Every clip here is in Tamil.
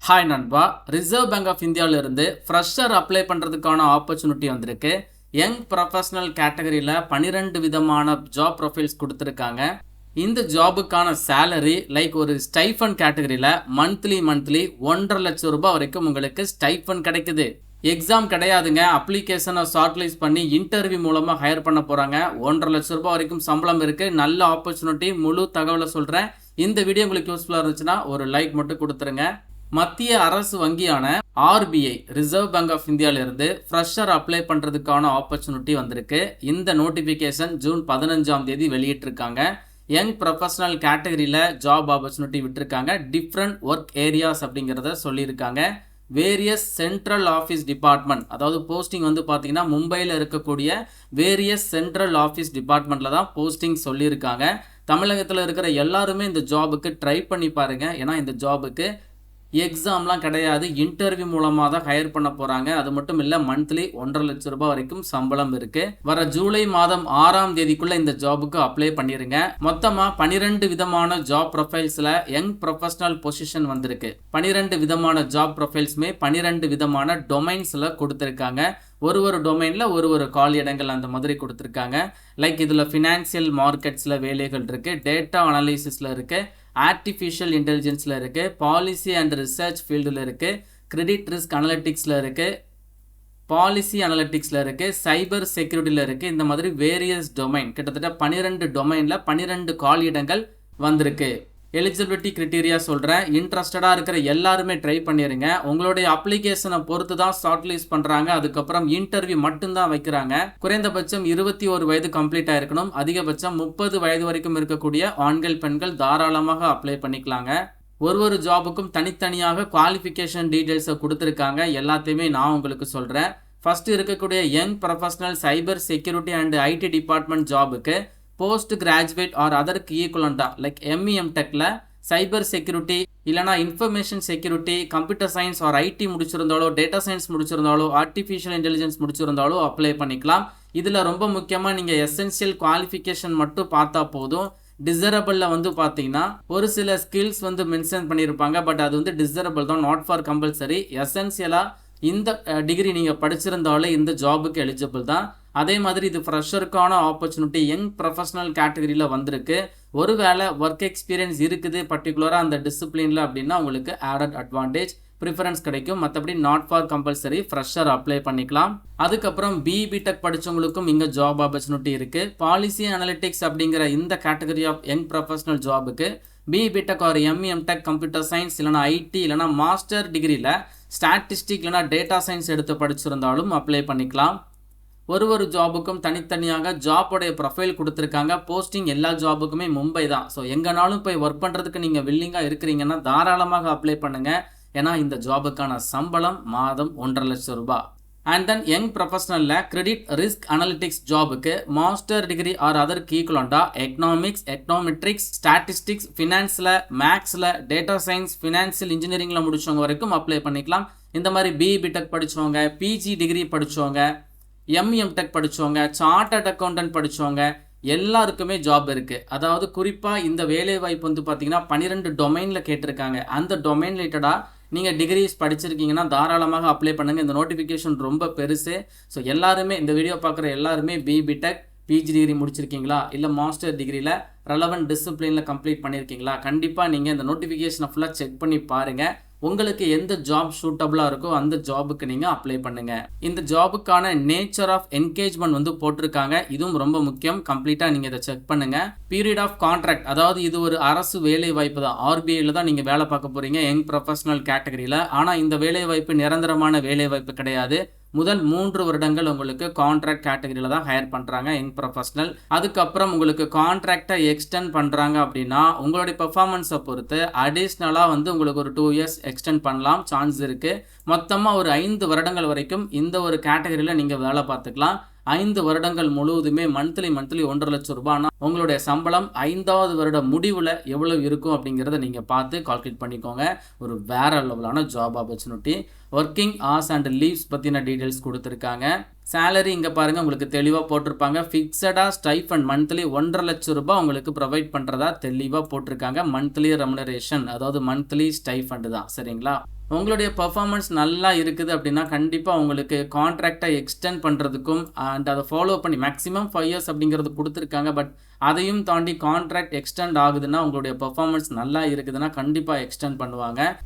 ஹாய் நண்பா, ரிசர்வ் பேங்க் ஆஃப் இந்தியாவிலிருந்து ஃப்ரெஷர் அப்ளை பண்ணுறதுக்கான ஆப்பர்ச்சுனிட்டி வந்திருக்கு. யங் ப்ரொஃபஷனல் கேட்டகரியில் 12 விதமான ஜாப் ப்ரொஃபைல்ஸ் கொடுத்துருக்காங்க. இந்த ஜாபுக்கான சேலரி லைக் ஒரு ஸ்டைஃபன் கேட்டகரியில் மந்த்லி 1.5 லட்சம் ரூபாய் வரைக்கும் உங்களுக்கு ஸ்டைஃபன் கிடைக்குது. எக்ஸாம் கிடையாதுங்க. அப்ளிகேஷனை ஷார்ட்லிஸ்ட் பண்ணி இன்டர்வியூ மூலமாக ஹையர் பண்ண போகிறாங்க. 1.5 லட்சம் ரூபாய் வரைக்கும் சம்பளம் இருக்குது. நல்ல ஆப்பர்ச்சுனிட்டி. முழு தகவலை சொல்கிறேன். இந்த வீடியோ உங்களுக்கு யூஸ்ஃபுல்லாக இருந்துச்சுன்னா ஒரு லைக் மட்டும் கொடுத்துருங்க. மத்திய அரசு வங்கியான ஆர்பிஐ ரிசர்வ் பேங்க் ஆஃப் இந்தியாவிலிருந்து ஃப்ரெஷர் அப்ளை பண்ணுறதுக்கான ஆப்பர்ச்சுனிட்டி வந்திருக்கு. இந்த நோட்டிஃபிகேஷன் ஜூன் 15ஆம் தேதி வெளியிட்டிருக்காங்க. யங் ப்ரொஃபஷனல் கேட்டகரியில் ஜாப் ஆப்பர்ச்சுனிட்டி விட்டுருக்காங்க. டிஃப்ரெண்ட் ஒர்க் ஏரியாஸ் அப்படிங்கிறத சொல்லியிருக்காங்க. வேரியஸ் சென்ட்ரல் ஆஃபீஸ் டிபார்ட்மெண்ட், அதாவது போஸ்டிங் வந்து பார்த்தீங்கன்னா மும்பையில் இருக்கக்கூடிய வேரியஸ் சென்ட்ரல் ஆஃபீஸ் டிபார்ட்மெண்ட்டில் தான் போஸ்டிங் சொல்லியிருக்காங்க. தமிழகத்தில் இருக்கிற எல்லாருமே இந்த ஜாபுக்கு ட்ரை பண்ணி பாருங்கள். ஏன்னா இந்த ஜாபுக்கு எக்ஸாம்லாம் கிடையாது. இன்டர்வியூ மூலமாக தான் ஹையர் பண்ண போகிறாங்க. அது மட்டும் இல்லை, மந்த்லி 1.5 லட்சம் ரூபாய் வரைக்கும் சம்பளம் இருக்குது. வர ஜூலை மாதம் 6ஆம் தேதிக்குள்ளே இந்த ஜாபுக்கு அப்ளை பண்ணிடுங்க. மொத்தமாக 12 விதமான ஜாப் ப்ரொஃபைல்ஸில் யங் ப்ரொஃபஷனல் பொசிஷன் வந்திருக்கு. 12 விதமான ஜாப் ப்ரொஃபைல்ஸுமே 12 விதமான டொமைன்ஸில் கொடுத்துருக்காங்க. ஒரு டொமைனில் ஒரு காலி இடங்கள் அந்த மாதிரி கொடுத்துருக்காங்க. லைக் இதில் ஃபினான்சியல் மார்க்கெட்ஸில் வேலைகள் இருக்குது, டேட்டா அனாலிசிஸில் இருக்குது, ஆர்டிஃபிஷியல் இன்டெலிஜென்ஸில் இருக்குது, பாலிசி அண்ட் ரிசர்ச் ஃபீல்டில் இருக்குது, கிரெடிட் ரிஸ்க் அனலிட்டிக்ஸில் இருக்குது, பாலிசி அனலிட்டிக்ஸில் இருக்குது, சைபர் செக்யூரிட்டியில் இருக்குது. இந்த மாதிரி வேரியஸ் டொமைன், கிட்டத்தட்ட 12 டொமைனில் 12 காலி இடங்கள் வந்திருக்கு. எலிஜிபிலிட்டி கிரிட்டீரியா சொல்கிறேன். இன்ட்ரெஸ்டடாக இருக்கிற எல்லாருமே ட்ரை பண்ணிடுங்க. உங்களுடைய அப்ளிகேஷனை பொறுத்து தான் ஷார்ட் லிஸ்ட் பண்ணுறாங்க. அதுக்கப்புறம் இன்டர்வியூ மட்டும்தான் வைக்கிறாங்க. குறைந்தபட்சம் 21 வயது கம்ப்ளீட் ஆகிருக்கணும். அதிகபட்சம் 30 வயது வரைக்கும் இருக்கக்கூடிய ஆண்கள் பெண்கள் தாராளமாக அப்ளை பண்ணிக்கலாங்க. ஒரு ஜாபுக்கும் தனித்தனியாக குவாலிஃபிகேஷன் டீட்டெயில்ஸை கொடுத்துருக்காங்க. எல்லாத்தையுமே நான் உங்களுக்கு சொல்கிறேன். ஃபஸ்ட்டு இருக்கக்கூடிய young professional cyber security and IT department ஜாபுக்கு போஸ்ட் கிராஜுவேட் ஆர் அதற்கு ஈக்குவலண்டாக லைக் எம்இஎம் டெக்கில் சைபர் செக்யூரிட்டி இல்லைனா information security, computer science or IT முடிச்சிருந்தாலோ, டேட்டா சயின்ஸ் முடிச்சிருந்தாலோ, ஆர்டிஃபிஷியல் இன்டெலிஜென்ஸ் முடிச்சிருந்தாலோ அப்ளை பண்ணிக்கலாம். இதில் ரொம்ப முக்கியமாக நீங்கள் எசென்ஷியல் குவாலிஃபிகேஷன் மட்டும் பார்த்தா போதும். டிசரபிளில் வந்து பார்த்தீங்கன்னா ஒரு சில ஸ்கில்ஸ் வந்து மென்ஷன் பண்ணியிருப்பாங்க. பட் அது வந்து டிசரபிள் தான், நாட் ஃபார் கம்பல்சரி. எசென்ஷியலாக இந்த டிகிரி நீங்கள் படிச்சிருந்தாலே இந்த ஜாபுக்கு எலிஜிபிள் தான். அதே மாதிரி இது ஃப்ரெஷருக்கான ஆப்பர்ச்சுனிட்டி யங் ப்ரொஃபஷனல் கேட்டகரியில் வந்திருக்கு. ஒருவேளை ஒர்க் எக்ஸ்பீரியன்ஸ் இருக்குது பர்டிகுலராக அந்த டிசிப்ளினில் அப்படின்னா உங்களுக்கு ஆடட் அட்வான்டேஜ் ப்ரிஃபரன்ஸ் கிடைக்கும். மற்றபடி not for compulsory, fresher apply பண்ணிக்கலாம். அதுக்கப்புறம் பிடெக் படித்தவங்களுக்கும் இங்கே ஜாப் ஆப்பர்ச்சுனிட்டி இருக்குது. பாலிசி அனலிட்டிக்ஸ் அப்படிங்கிற இந்த கேட்டகரி ஆஃப் யங் ப்ரொஃபஷனல் ஜாபுக்கு BTech or MEM tech, computer science இல்லைனா ஐடி இல்லைனா மாஸ்டர் டிகிரியில் ஸ்டாட்டிஸ்டிக் இல்லைனா டேட்டா சயின்ஸ் எடுத்து படிச்சிருந்தாலும் அப்ளை பண்ணிக்கலாம். ஒரு ஜாபுக்கும் தனித்தனியாக ஜாபோடைய ப்ரொஃபைல் கொடுத்துருக்காங்க. போஸ்டிங் எல்லா ஜாபுக்குமே மும்பை தான். ஸோ எங்கேனாலும் போய் ஒர்க் பண்ணுறதுக்கு நீங்கள் வில்லிங்காக இருக்கிறீங்கன்னா தாராளமாக அப்ளை பண்ணுங்கள். ஏன்னா இந்த ஜாபுக்கான சம்பளம் மாதம் 1.5 லட்சம் ரூபாய். அண்ட் தென் யங் ப்ரொஃபஷனலில் கிரெடிட் ரிஸ்க் அனலிட்டிக்ஸ் ஜாபுக்கு மாஸ்டர் டிகிரி ஆர் அதற்கு ஈக்குவலண்டாக எக்கனாமிக்ஸ், எக்கனாமெட்ரிக்ஸ், ஸ்டாட்டிஸ்டிக்ஸ், ஃபினான்ஸில், மேக்ஸில், டேட்டா சயின்ஸ், ஃபினான்சியல் இன்ஜினியரிங்கில் முடிச்சவங்க வரைக்கும் அப்ளை பண்ணிக்கலாம். இந்த மாதிரி பிடெக் படித்தவங்க, பிஜி டிகிரி படித்தவங்க, எம்இஎம் டெக் படித்தவங்க, சார்ட்டர்ட் அக்கௌண்டன்ட் படித்தவங்க எல்லாருக்குமே ஜாப் இருக்குது. அதாவது குறிப்பாக இந்த வேலை வாய்ப்பு வந்து பார்த்திங்கன்னா 12 டொமைனில் கேட்டிருக்காங்க. அந்த டொமைன் ரிலேட்டடாக நீங்கள் டிகிரிஸ் படிச்சிருக்கீங்கன்னா தாராளமாக அப்ளை பண்ணுங்கள். இந்த நோட்டிஃபிகேஷன் ரொம்ப பெருசு. ஸோ எல்லாருமே இந்த வீடியோ பார்க்குற எல்லாருமே பிடெக், பிஜி டிகிரி முடிச்சிருக்கீங்களா, இல்லை மாஸ்டர் டிகிரியில் ரெலவெண்ட் டிசிப்ளினில் கம்ப்ளீட் பண்ணியிருக்கீங்களா, கண்டிப்பாக நீங்கள் இந்த நோட்டிஃபிகேஷனை ஃபுல்லாக செக் பண்ணி பாருங்கள். உங்களுக்கு எந்த ஜாப் சூட்டபிளாக இருக்கோ அந்த ஜாபுக்கு நீங்கள் அப்ளை பண்ணுங்கள். இந்த ஜாபுக்கான நேச்சர் ஆஃப் என்கேஜ்மெண்ட் வந்து போட்டிருக்காங்க. இதுவும் ரொம்ப முக்கியம். கம்ப்ளீட்டாக நீங்கள் இதை செக் பண்ணுங்கள். பீரியட் ஆஃப் கான்ட்ராக்ட், அதாவது இது ஒரு அரசு வேலை வாய்ப்பு தான். ஆர்பிஐயில் தான் நீங்கள் வேலை பார்க்க போகிறீங்க யங் ப்ரொஃபஷனல் கேட்டகரியில். ஆனால் இந்த வேலை வாய்ப்பு நிரந்தரமான வேலை வாய்ப்பு கிடையாது. முதல் 3 வருடங்கள் உங்களுக்கு கான்ட்ராக்ட் கேட்டகரியில் தான் ஹையர் பண்ணுறாங்க யங் ப்ரொஃபஷனல். அதுக்கப்புறம் உங்களுக்கு கான்ட்ராக்டை எக்ஸ்டெண்ட் பண்ணுறாங்க அப்படின்னா உங்களுடைய பெர்ஃபார்மன்ஸை பொறுத்து அடிஷ்னலாக வந்து உங்களுக்கு ஒரு 2 இயர்ஸ் எக்ஸ்டெண்ட் பண்ணலாம், சான்ஸ் இருக்குது. மொத்தமாக ஒரு 5 வருடங்கள் வரைக்கும் இந்த ஒரு கேட்டகரியில் நீங்கள் வேலை பார்த்துக்கலாம். 5 வருடங்கள் முழுவதுமே மந்த்லி 1.5 லட்சம் ரூபாய்னா உங்களுடைய சம்பளம் 5வது வருட முடிவில் எவ்வளவு இருக்கும் அப்படிங்கிறத நீங்கள் பார்த்து கால்குலேட் பண்ணிக்கோங்க. ஒரு வேற லெவலான job opportunity. Working hours and leaves பற்றின டீட்டெயில்ஸ் கொடுத்துருக்காங்க. சேலரி இங்கே பாருங்கள் உங்களுக்கு தெளிவாக போட்டிருப்பாங்க. ஃபிக்ஸடாக ஸ்டைஃபண்ட் மந்த்லி 1.5 லட்சம் ரூபாய் உங்களுக்கு ப்ரொவைட் பண்ணுறதா தெளிவாக போட்டிருக்காங்க. மந்த்லி ரெமுனரேஷன், அதாவது மந்த்லி ஸ்டைஃபண்ட் தான். சரிங்களா? உங்களுடைய பெர்ஃபார்மன்ஸ் நல்லா இருக்குது அப்படின்னா கண்டிப்பாக உங்களுக்கு கான்ட்ராக்டை எக்ஸ்டெண்ட் பண்ணுறதுக்கும் அண்ட் அதை ஃபாலோ பண்ணி மேக்ஸிமம் 5 இயர்ஸ் அப்படிங்கிறது கொடுத்துருக்காங்க. பட் அதையும் தாண்டி கான்ட்ராக்ட் எக்ஸ்டெண்ட் ஆகுதுன்னா உங்களுடைய பெர்ஃபார்மன்ஸ் நல்லா இருக்குதுன்னா கண்டிப்பாக எக்ஸ்டெண்ட் பண்ணுவாங்க.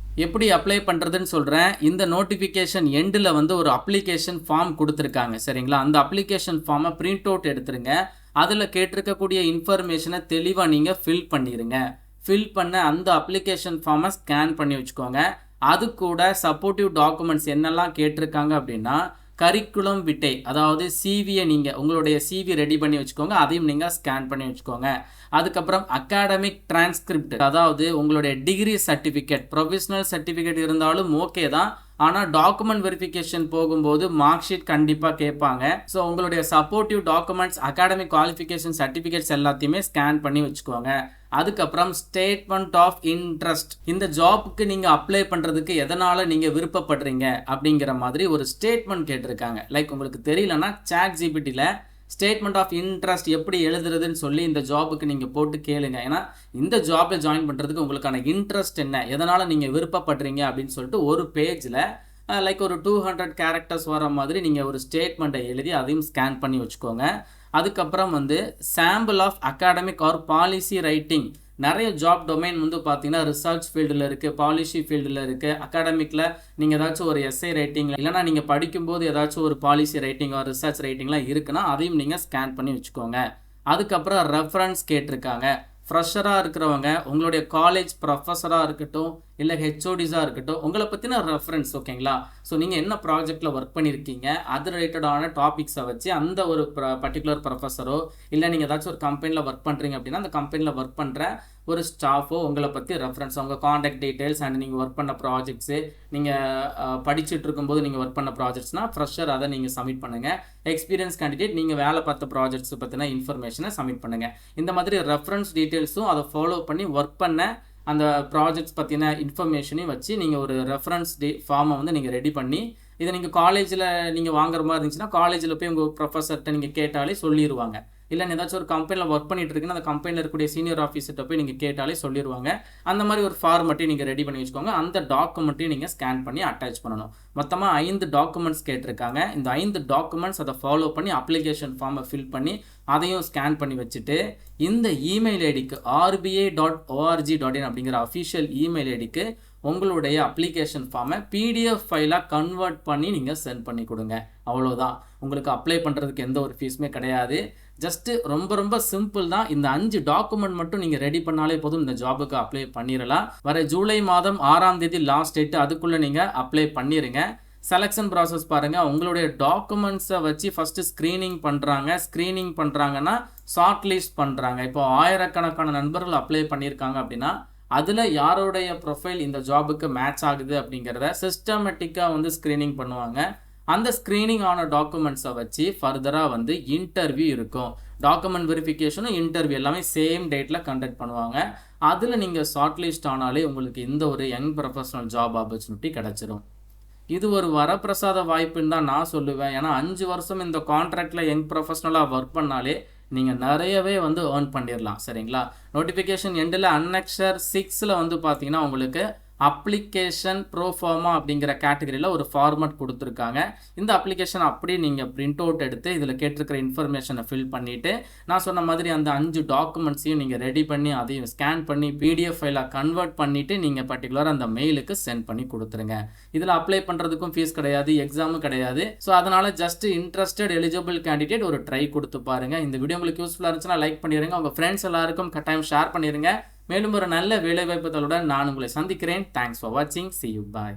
எப்படி அப்ளை பண்ணுறதுன்னு சொல்கிறேன். இந்த நோட்டிஃபிகேஷன் எண்டில் வந்து ஒரு அப்ளிகேஷன் ஃபார்ம் கொடுத்துருக்காங்க சரிங்களா. அந்த அப்ளிகேஷன் ஃபார்மை பிரிண்ட் அவுட் எடுத்துருங்க. அதில் கேட்டிருக்கக்கூடிய இன்ஃபர்மேஷனை தெளிவாக நீங்கள் ஃபில் பண்ணிடுங்க. ஃபில் பண்ண அந்த அப்ளிகேஷன் ஃபார்மை ஸ்கேன் பண்ணி வச்சுக்கோங்க. அது கூட சப்போர்ட்டிவ் டாக்குமெண்ட்ஸ் என்னெல்லாம் கேட்டிருக்காங்க அப்படின்னா கரிக்குலம் விட்டே, அதாவது சிவியை நீங்கள் உங்களுடைய சிவி ரெடி பண்ணி வச்சுக்கோங்க. அதையும் நீங்கள் ஸ்கேன் பண்ணி வச்சுக்கோங்க. அதுக்கப்புறம் அகாடமிக் டிரான்ஸ்கிரிப்ட், அதாவது உங்களுடைய டிகிரி சர்டிஃபிகேட், ப்ரொஃபஷனல் சர்டிஃபிகேட் இருந்தாலும் ஓகே தான். ஆனால் டாக்குமெண்ட் வெரிஃபிகேஷன் போகும்போது மார்க் ஷீட் கண்டிப்பாக கேட்பாங்க. ஸோ உங்களுடைய supportive documents, academic qualification certificates எல்லாத்தையுமே ஸ்கேன் பண்ணி வச்சுக்கோங்க. அதுக்கப்புறம் ஸ்டேட்மெண்ட் ஆஃப் இன்ட்ரெஸ்ட், இந்த ஜாப்புக்கு நீங்கள் அப்ளை பண்ணுறதுக்கு எதனால் நீங்கள் விருப்பப்படுறீங்க அப்படிங்கிற மாதிரி ஒரு ஸ்டேட்மெண்ட் கேட்டிருக்காங்க. லைக் உங்களுக்கு தெரியலன்னா ChatGPTல ஸ்டேட்மெண்ட் ஆஃப் இன்ட்ரெஸ்ட் எப்படி எழுதுறதுன்னு சொல்லி இந்த ஜாபுக்கு நீங்கள் போட்டு கேளுங்க. ஏன்னா இந்த ஜாப்பில் ஜாயின் பண்ணுறதுக்கு உங்களுக்கான இன்ட்ரெஸ்ட் என்ன, எதனால் நீங்கள் விருப்பப்படுறீங்க அப்படின்னு சொல்லிட்டு ஒரு பேஜில் லைக் ஒரு 200 கேரக்டர்ஸ் வர மாதிரி நீங்கள் ஒரு ஸ்டேட்மெண்ட்டை எழுதி அதையும் ஸ்கேன் பண்ணி வச்சுக்கோங்க. அதுக்கப்புறம் வந்து sample of academic or policy writing, நிறைய ஜாப் டொமைன் வந்து பார்த்தீங்கன்னா ரிசர்ச் ஃபீல்டில் இருக்குது, பாலிசி ஃபீல்டில் இருக்குது. அகாடமிக்கில் நீங்கள் ஏதாச்சும் ஒரு எஸ்ஐ ரைட்டிங் இல்லைனா நீங்கள் படிக்கும்போது ஏதாச்சும் ஒரு பாலிசி ரைட்டிங் ஆர் ரிசர்ச் ரைட்டிங்லாம் இருக்குன்னா அதையும் நீங்கள் ஸ்கேன் பண்ணி வச்சுக்கோங்க. அதுக்கப்புறம் ரெஃபரன்ஸ் கேட்டிருக்காங்க. ஃப்ரெஷராக இருக்கிறவங்க உங்களுடைய காலேஜ் ப்ரொஃபஸராக இருக்கட்டும் இல்லை ஹெச்ஓடிஸாக இருக்கட்டும், உங்களை பற்றின ரெஃபரன்ஸ் ஓகேங்களா. ஸோ நீங்கள் என்ன ப்ராஜெக்டில் ஒர்க் பண்ணியிருக்கீங்க அது ரிலேட்டடான டாபிக்ஸை வச்சு அந்த ஒரு பர்டிகுலர் ப்ரொஃபஸரோ இல்லை நீங்கள் ஏதாச்சும் ஒரு கம்பெனியில் ஒர்க் பண்ணுறீங்க அப்படின்னா அந்த கம்பெனியில் ஒர்க் பண்ணுற ஒரு ஸ்டாஃபோ உங்களை பற்றி ரெஃபரன்ஸ், அவங்க காண்டாக்ட் டீட்டெயில்ஸ் அண்ட் நீங்கள் ஒர்க் பண்ண ப்ராஜெக்ட்ஸு, நீங்கள் படிச்சுட்டு இருக்கும்போது நீங்கள் ஒர்க் பண்ண ப்ராஜெக்ட்ஸ்னால் ஃப்ரெஷர் அதை நீங்கள் சப்மிட் பண்ணுங்கள். எக்ஸ்பீரியன்ஸ் கேண்டிடேட் நீங்கள் வேலை பார்த்த ப்ராஜெக்ட்ஸ் பற்றின இன்ஃபர்மேஷனை சப்மிட் பண்ணுங்கள். இந்த மாதிரி ரெஃபரன்ஸ் டீட்டெயில்ஸும் அதை ஃபாலோ பண்ணி ஒர்க் பண்ண அந்த ப்ராஜெக்ட்ஸ் பற்றின இன்ஃபர்மேஷனையும் வச்சு நீங்கள் ஒரு ரெஃபரன்ஸ் ஃபார்மை வந்து நீங்கள் ரெடி பண்ணி இதை நீங்கள் காலேஜில் நீங்கள் வாங்குற மாதிரி இருந்துச்சுன்னா காலேஜில் போய் உங்கள் ப்ரொஃபஸர்கிட்ட நீங்கள் கேட்டாலே சொல்லிடுவாங்க. இல்லை ஏதாச்சும் ஒரு கம்பெனியில் ஒர்க் பண்ணிட்டு இருக்குன்னா அந்த கம்பெனியில் இருக்கக்கூடிய சீனியர் ஆஃபீஸர்கிட்ட போய் நீங்கள் கேட்டாலே சொல்லிடுவாங்க. அந்த மாதிரி ஒரு ஃபார்மெட்டையும் நீங்கள் ரெடி பண்ணி வச்சுக்கோங்க. அந்த டாக்குமெண்ட்டையும் நீங்கள் ஸ்கேன் பண்ணி அட்டாச் பண்ணணும். மொத்தமாக 5 டாக்குமெண்ட்ஸ் கேட்டிருக்காங்க. இந்த 5 டாக்குமெண்ட்ஸ் அதை ஃபாலோ பண்ணி அப்ளிகேஷன் ஃபார்மை ஃபில் பண்ணி அதையும் ஸ்கேன் பண்ணி வச்சுட்டு இந்த இமெயில் ஐடிக்கு rba.org.in அப்படிங்கிற அஃபிஷியல் இமெயில் ஐடிக்கு உங்களுடைய அப்ளிகேஷன் ஃபார்மை பிடிஎஃப் ஃபைலாக கன்வெர்ட் பண்ணி நீங்கள் சென்ட் பண்ணி கொடுங்க. அவ்வளோதான். உங்களுக்கு அப்ளை பண்ணுறதுக்கு எந்த ஒரு ஃபீஸுமே கிடையாது. ஜஸ்ட்டு ரொம்ப சிம்பிள் தான். இந்த 5 டாக்குமெண்ட் மட்டும் நீங்கள் ரெடி பண்ணாலே போதும், இந்த ஜாபுக்கு அப்ளை பண்ணிடலாம். வர ஜூலை மாதம் 6ஆம் தேதி லாஸ்ட் டேட்டு, அதுக்குள்ளே நீங்கள் அப்ளை பண்ணிடுங்க. செலெக்ஷன் ப்ராசஸ் பாருங்கள். உங்களுடைய டாக்குமெண்ட்ஸை வச்சு ஃபஸ்ட்டு ஸ்க்ரீனிங் பண்ணுறாங்கன்னா ஷார்ட் லிஸ்ட் பண்ணுறாங்க. இப்போ 1000கணக்கான நண்பர்கள் அப்ளை பண்ணியிருக்காங்க அப்படின்னா அதில் யாருடைய ப்ரொஃபைல் இந்த ஜாபுக்கு மேட்ச் ஆகுது அப்படிங்கிறத சிஸ்டமேட்டிக்காக வந்து ஸ்க்ரீனிங் பண்ணுவாங்க. அந்த ஸ்க்ரீனிங் ஆன டாக்குமெண்ட்ஸை வச்சு ஃபர்தராக வந்து இன்டர்வியூ இருக்கும். டாக்குமெண்ட் வெரிஃபிகேஷனும் இன்டர்வியூ எல்லாமே சேம் டேட்டில் கண்டக்ட் பண்ணுவாங்க. அதில் நீங்கள் ஷார்ட் லிஸ்ட் ஆனாலே உங்களுக்கு இந்த ஒரு யங் ப்ரொஃபஷனல் ஜாப் ஆப்பர்ச்சுனிட்டி கிடச்சிரும். இது ஒரு வரப்பிரசாத வாய்ப்புன்னு தான் நான் சொல்லுவேன். ஏன்னா 5 வருஷம் இந்த கான்ட்ராக்டில் யங் ப்ரொஃபஷனலாக ஒர்க் பண்ணாலே நீங்கள் நிறையவே வந்து ஏர்ன் பண்ணிடலாம் சரிங்களா. நோட்டிஃபிகேஷன் எண்டில் அன்னெக்சர் 6ல் வந்து பார்த்தீங்கன்னா உங்களுக்கு அப்ளிகேஷன் ப்ரோஃபார்மா அப்படிங்கிற கேட்டகரியில் ஒரு ஃபார்மட் கொடுத்துருக்காங்க. இந்த அப்ளிகேஷன் அப்படியே நீங்கள் பிரிண்ட் அவுட் எடுத்து இதில் கேட்டிருக்கிற இன்ஃபர்மேஷனை ஃபில் பண்ணிவிட்டு நான் சொன்ன மாதிரி அந்த 5 டாக்குமெண்ட்ஸையும் நீங்கள் ரெடி பண்ணி அதையும் ஸ்கேன் பண்ணி பிடிஎஃப் ஃபைலாக கன்வெர்ட் பண்ணிவிட்டு நீங்கள் பர்டிகுலராக அந்த மெயிலுக்கு சென்ட் பண்ணி கொடுத்துருங்க. இதில் அப்ளை பண்ணுறதுக்கும் ஃபீஸ் கிடையாது, எக்ஸாமும் கிடையாது. ஸோ அதனால் ஜஸ்ட் இன்ட்ரெஸ்டட் எலிஜிபிள் கேண்டிடேட் ஒரு ட்ரை கொடுத்து பாருங்கள். இந்த வீடியோ உங்களுக்கு யூஸ்ஃபுல்லாக இருந்துச்சுன்னா லைக் பண்ணிடுங்க. உங்கள் ஃப்ரெண்ட்ஸ் எல்லாருக்கும் கட்டாயம் ஷேர் பண்ணிடுங்க. மேலும் ஒரு நல்ல வேலைவாய்ப்புகளுடன் நான் உங்களை சந்திக்கிறேன். தேங்க்ஸ் ஃபார் வாட்சிங். See you. Bye.